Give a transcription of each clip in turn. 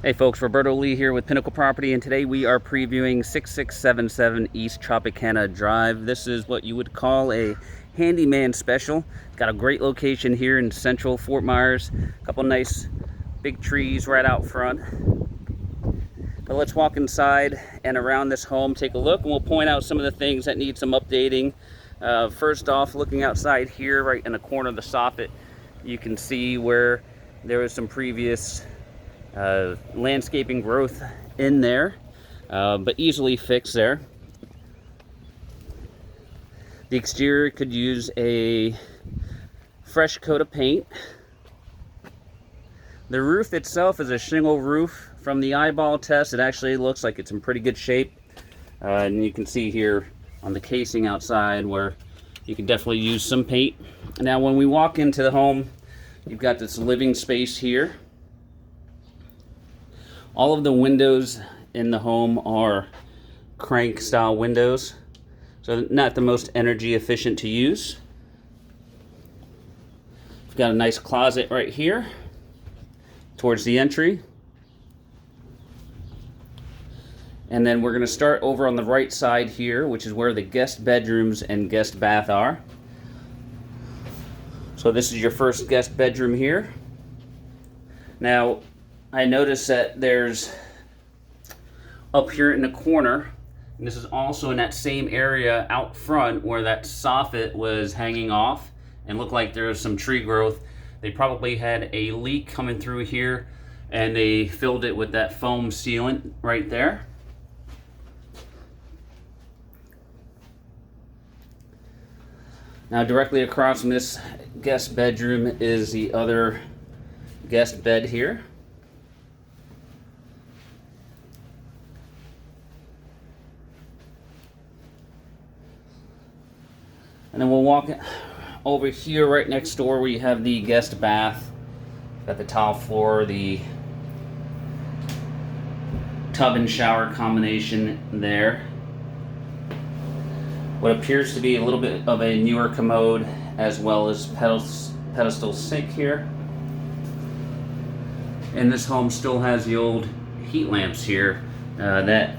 Hey folks, Roberto Lee here with Pinnacle Property, and today we are previewing 6677 East Tropicana Drive. This is what you would call a handyman special. It's got a great location here in central Fort Myers. A couple nice big trees right out front. But let's walk inside and around this home, take a look, and we'll point out some of the things that need some updating. First off, looking outside here, right in the corner of the soffit, you can see where there was some previous landscaping growth in there, but easily fixed there. The exterior could use a fresh coat of paint. The roof itself is a shingle roof. From the eyeball test, it actually looks like it's in pretty good shape, and you can see here on the casing outside where you can definitely use some paint. Now when we walk into the home, you've got this living space here. All of the windows in the home are crank style windows, so not the most energy efficient to use. We've got a nice closet right here towards the entry. And then we're going to start over on the right side here, which is where the guest bedrooms and guest bath are. So this is your first guest bedroom here. Now, I noticed that there's up here in the corner, and this is also in that same area out front where that soffit was hanging off and looked like there was some tree growth. They probably had a leak coming through here and they filled it with that foam sealant right there. Now directly across from this guest bedroom is the other guest bed here. And then we'll walk over here right next door where you have the guest bath. Got the tile floor, the tub and shower combination there. What appears to be a little bit of a newer commode, as well as pedestal sink here. And this home still has the old heat lamps here that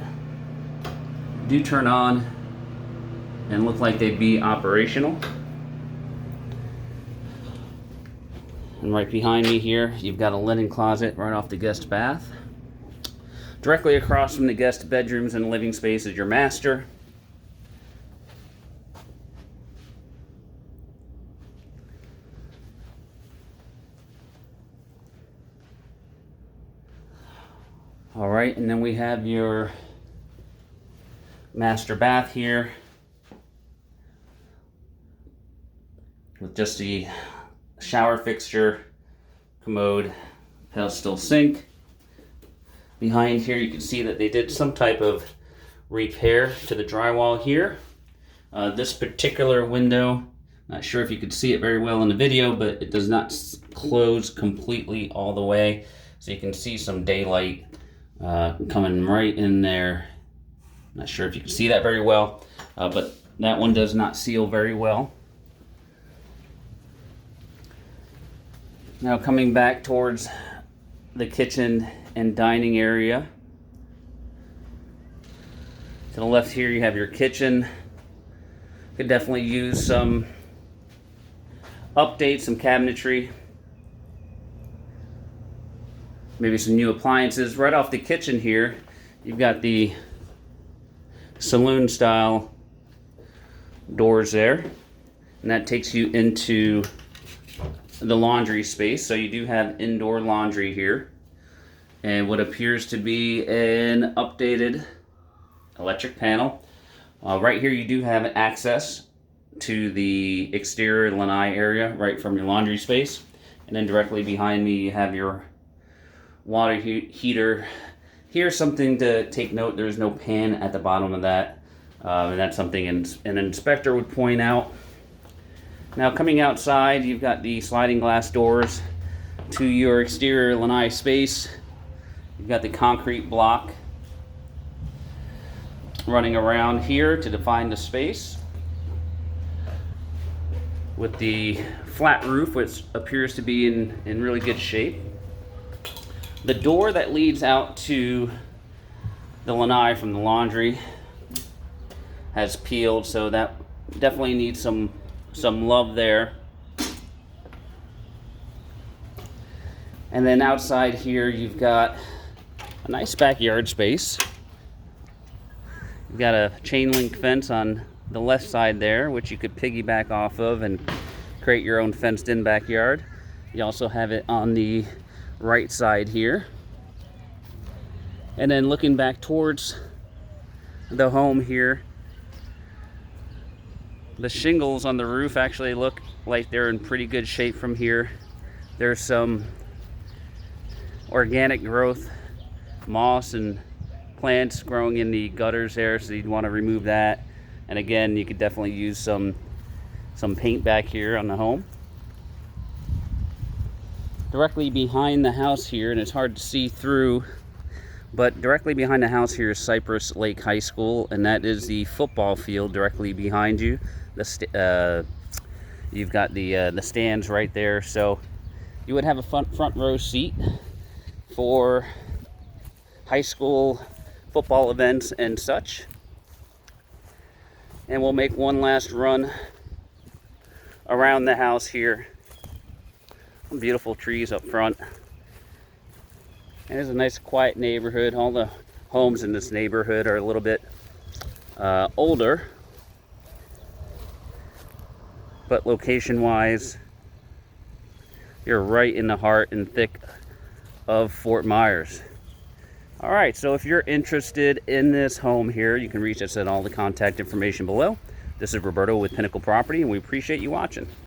do turn on and look like they'd be operational. And right behind me here, you've got a linen closet right off the guest bath. Directly across from the guest bedrooms and living space is your master. All right, and then we have your master bath here with just the shower fixture, commode, pedestal sink. Behind here you can see that they did some type of repair to the drywall here. This particular window, not sure if you could see it very well in the video, but it does not close completely all the way, so you can see some daylight coming right in there. Not sure if you can see that very well, but that one does not seal very well. Now coming back towards the kitchen and dining area. To the left here you have your kitchen. Could definitely use some updates, some cabinetry, maybe some new appliances. Right off the kitchen here, you've got the saloon style doors there, and that takes you into the laundry space. So you do have indoor laundry here, and what appears to be an updated electric panel. Right here you do have access to the exterior lanai area right from your laundry space, and then directly behind me you have your water heater. Here's something to take note: there's no pan at the bottom of that, and that's something an inspector would point out. Now coming outside, you've got the sliding glass doors to your exterior lanai space. You've got the concrete block running around here to define the space, with the flat roof, which appears to be in really good shape. The door that leads out to the lanai from the laundry has peeled, so that definitely needs some love there. And then outside here, you've got a nice backyard space. You've got a chain link fence on the left side there, which you could piggyback off of and create your own fenced in backyard. You also have it on the right side here. And then looking back towards the home here, the shingles on the roof actually look like they're in pretty good shape from here. There's some organic growth, moss and plants growing in the gutters there, so you'd want to remove that. And again, you could definitely use some paint back here on the home. Directly behind the house here, and it's hard to see through, but directly behind the house here is Cypress Lake High School, and that is the football field directly behind you. You've got the stands right there, so you would have a front row seat for high school football events and such. And we'll make one last run around the house here. Some beautiful trees up front. And it's a nice quiet neighborhood. All the homes in this neighborhood are a little bit older, but location wise, you're right in the heart and thick of Fort Myers. All right, so if you're interested in this home here, you can reach us at all the contact information below. This is Roberto with Pinnacle Property, and we appreciate you watching.